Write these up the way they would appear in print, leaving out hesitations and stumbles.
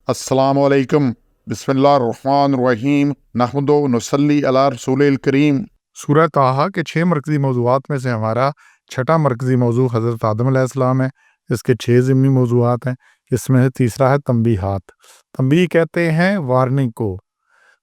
अस्सलामु अलैकुम, बिस्मिल्लाहिर्रहमानिर्रहीम, नहमदु व नुसल्ली अला रसूलिल करीम। सूरह ताहा के 6 मरकज़ी मौज़ूआत में से हमारा छठा मरकज़ी मौज़ू हज़रत आदम अलैहिस्सलाम है। इसके 6 ज़िमनी मौज़ूआत हैं। इसमें से तीसरा है तंबीहात। तंबीह कहते हैं वार्निंग को।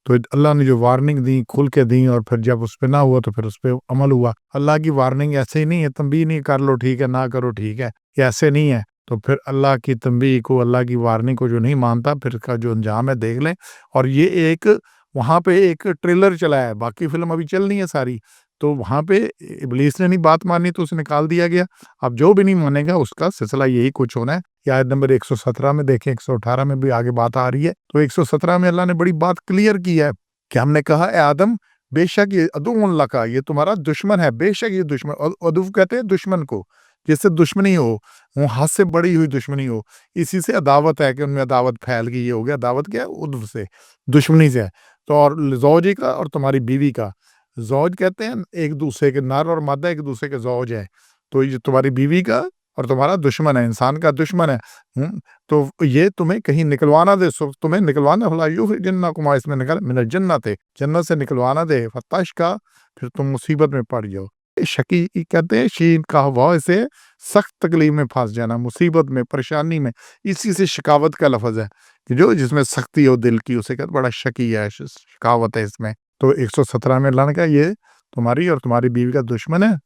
तो अल्लाह ने जो वार्निंग दी, खुल के दी, और फिर जब उस पे ना हुआ तो फिर उस पे अमल हुआ। अल्लाह की वार्निंग ऐसे ही नहीं है, तंबीह नहीं, कर लो ठीक है, ना करो ठीक है, ये ऐसे नहीं है। तो फिर अल्लाह की तंबीह को, अल्लाह की वार्निंग को जो नहीं मानता, फिर इसका जो अंजाम है देख लें। और ये एक वहाँ पे एक ट्रेलर चला है, बाकी फ़िल्म अभी चलनी है सारी। तो वहाँ पे इब्लीस ने नहीं बात मानी तो उसे निकाल दिया गया। अब जो भी नहीं मानेगा उसका सिलसिला यही कुछ होना है। ये आयत नंबर 117 में देखें, 118 में भी आगे बात आ रही है। तो 117 में अल्लाह ने बड़ी बात क्लियर की है कि हमने कहा ए आदम, बेशक ये अदुव्वुन लका, ये तुम्हारा दुश्मन है। बेशक ये दुश्मन, अदुव कहते हैं दुश्मन को, जिससे दुश्मनी हो, वो हाथ से बड़ी हुई दुश्मनी हो। इसी से अदावत है कि उनमें अदावत फैल गई, ये हो गया। अदावत क्या है? उद्व से, दुश्मनी से है। तो और ज़ौजी का और तुम्हारी बीवी का, ज़ौज कहते हैं एक दूसरे के, नर और मादा एक दूसरे के ज़ौज है। तो ये तुम्हारी बीवी का और तुम्हारा दुश्मन है, इंसान का दुश्मन है। तो ये तुम्हें कहीं निकलवाना दे, तुम्हें निकलवाना, फला युखरिजन्नकुमा, इसमें निकल मिनल जन्नत, जन्नत से निकलवाना दे, फतश का, फिर तुम मुसीबत में पड़ जाओ। शकी कहते हैं शीन का वाव से सख्त तकलीफ में फंस जाना, मुसीबत में, परेशानी में। इसी से शिकावत का लफ्ज़ है कि जो जिसमें सख्ती हो दिल की, उसे कहते बड़ा शकी है, शिकावत है इसमें। तो 117 में अल्लाह ने कहा ये तुम्हारी और तुम्हारी बीवी का दुश्मन है,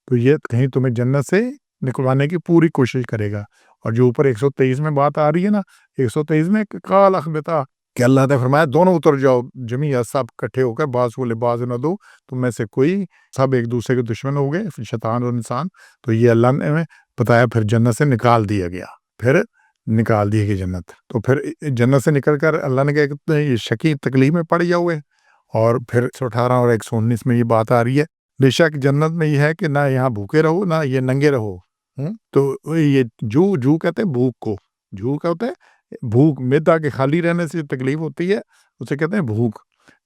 तो ये कहीं तुम्हें जन्नत से निकलवाने की पूरी कोशिश करेगा। और जो ऊपर 123 में बात आ रही है ना, 123 में काल अखबता, कि अल्लाह ने फरमाया दोनों उतर जाओ जमीया, सब इकट्ठे होकर, बाज़ को लिबाज़ न दो, तुम में से कोई, सब एक दूसरे के दुश्मन हो गए, फिर शैतान और इंसान। तो ये अल्लाह ने बताया, फिर जन्नत से निकाल दिया गया, फिर निकाल दी गई जन्नत। तो फिर जन्नत से निकल कर अल्लाह ने कहा ये शकी तकलीफ में पड़ जाओगे। और फिर 118 और 119 में ये बात आ रही है, बेशक जन्नत में ये है कि ना यहाँ भूखे रहो, ना ये नंगे रहो। तो ये जू कहते हैं भूख को। जू क्या होता है? भूख, मैदा के खाली रहने से तकलीफ होती है, उसे कहते हैं भूख,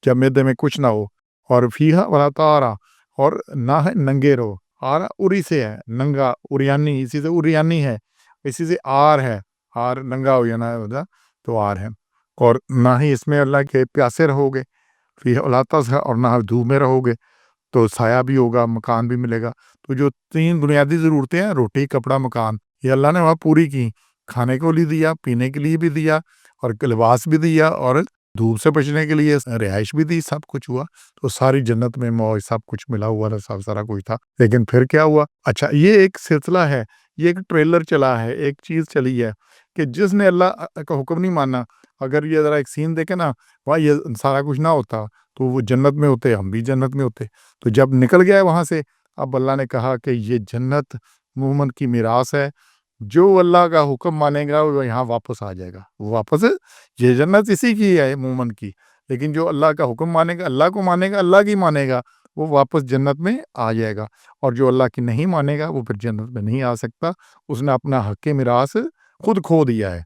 जब मैदे में कुछ ना हो। और फीहा वला तारा, और ना है नंगे रहो। आरा उरी से है, नंगा, उरियानी, इसी से उरियानी है, इसी से आर है, आर नंगा हो जाना है, तो आर है। और ना ही इसमें अल्लाह के प्यासे रहोगे, फीहा वला तास है, और ना धूप में रहोगे, तो साया भी होगा, मकान भी मिलेगा। तो जो 3 बुनियादी ज़रूरतें हैं, रोटी, कपड़ा, मकान, ये अल्लाह ने वहाँ पूरी की। खाने को लिए दिया, पीने के लिए भी दिया, और लिबास भी दिया, और धूप से बचने के लिए रिहाइश भी दी, सब कुछ हुआ। तो सारी जन्नत में मौज, सब कुछ मिला हुआ था, सब सारा कुछ था। लेकिन फिर क्या हुआ? अच्छा, ये एक सिलसिला है, ये एक ट्रेलर चला है, एक चीज़ चली है कि जिसने अल्लाह का हुक्म नहीं माना, अगर ये ज़रा एक सीन देखे ना, वहाँ ये सारा कुछ ना होता, तो वो जन्नत में होते, हम भी जन्नत में होते। तो जब निकल गया है वहाँ से, अब अल्लाह ने कहा कि ये जन्नत मोमिन की मीरास है, जो अल्लाह का हुक्म मानेगा वो यहाँ वापस आ जाएगा। वो वापस, ये जन्नत इसी की है मोमिन की, लेकिन जो अल्लाह का हुक्म मानेगा, अल्लाह को मानेगा, अल्लाह की मानेगा, वो वापस जन्नत में आ जाएगा। और जो अल्लाह की नहीं मानेगा, वो फिर जन्नत में नहीं आ सकता। उसने अपना हक़ मीरास खुद खो दिया है।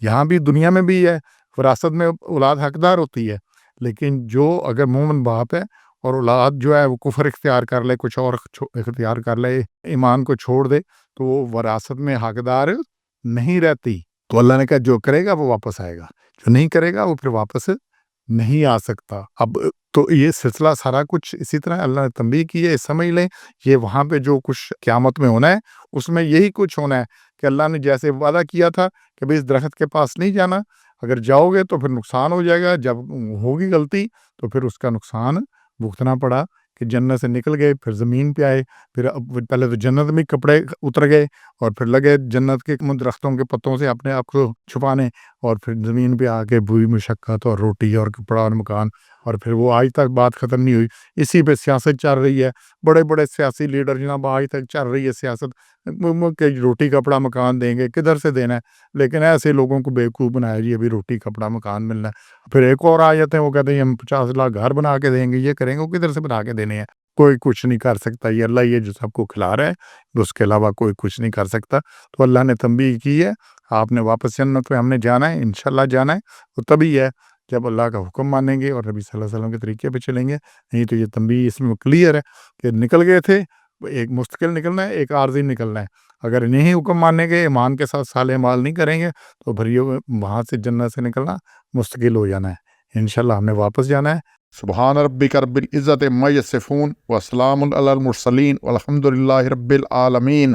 यहाँ भी, दुनिया में भी है, विरासत में औलाद हकदार होती है, लेकिन जो अगर मोमिन बाप है और औलाद जो है वो कुफ्र इख्तियार कर ले, कुछ और इख्तियार कर ले, ईमान को छोड़ दे, तो वो विरासत में हकदार नहीं रहती। तो अल्लाह ने कहा जो करेगा वो वापस आएगा, जो नहीं करेगा वो फिर वापस नहीं आ सकता। अब तो ये सिलसिला सारा कुछ इसी तरह अल्लाह ने तंबीह की है, समझ लें। ये वहाँ पे जो कुछ क़यामत में होना है, उसमें यही कुछ होना है कि अल्लाह ने जैसे वादा किया था कि भाई इस दरख्त के पास नहीं जाना, अगर जाओगे तो फिर नुकसान हो जाएगा। जब होगी गलती तो फिर उसका नुकसान भुगतना पड़ा कि जन्नत से निकल गए, फिर ज़मीन पे आए, फिर अब पहले तो जन्नत में कपड़े उतर गए, और फिर लगे जन्नत के दरख्तों के पत्तों से अपने आप को छुपाने, और फिर ज़मीन पे आके बुरी मुशक्क़त और रोटी और कपड़ा और मकान, और फिर वो आज तक बात ख़त्म नहीं हुई। इसी पे सियासत चल रही है। बड़े-बड़े सियासी लीडर जनाब, आज तक चल रही है सियासत, कि रोटी, कपड़ा, मकान देंगे, किधर से देना है? लेकिन ऐसे लोगों को बेवकूफ़ बनाया जी, अभी रोटी, कपड़ा, मकान मिलना है। फिर एक और आ जाते हैं, वो कहते हैं हम 50 लाख घर बना के देंगे, ये करेंगे, वो किधर से बना के देने हैं? कोई कुछ नहीं कर सकता, ये अल्लाह, ये जो सबको खिला रहा है, उसके अलावा कोई कुछ नहीं कर सकता। तो अल्लाह ने तंबीह की है, आपने वापस जन्नत में हमने जाना है, इंशाअल्लाह जाना है। वो तभी है जब अल्लाह का हुक्म मानेंगे और नबी सल्लल्लाहु अलैहि वसल्लम के तरीके पे चलेंगे। नहीं तो ये तंबीह इसमें क्लियर है कि निकल गए थे, एक मुस्तकिल निकलना है, एक आर्ज़ी निकलना है। اگر انہیں حکم ماننے کے ایمان کے ساتھ صالح اعمال نہیں کریں گے تو پھر یہ وہاں سے جنت سے نکلنا مستقل ہو جانا ہے۔ انشاءاللہ ہم نے واپس جانا ہے۔ سبحان ربک رب العزت عما یصفون وسلام علی المرسلین والحمد للہ رب العالمین۔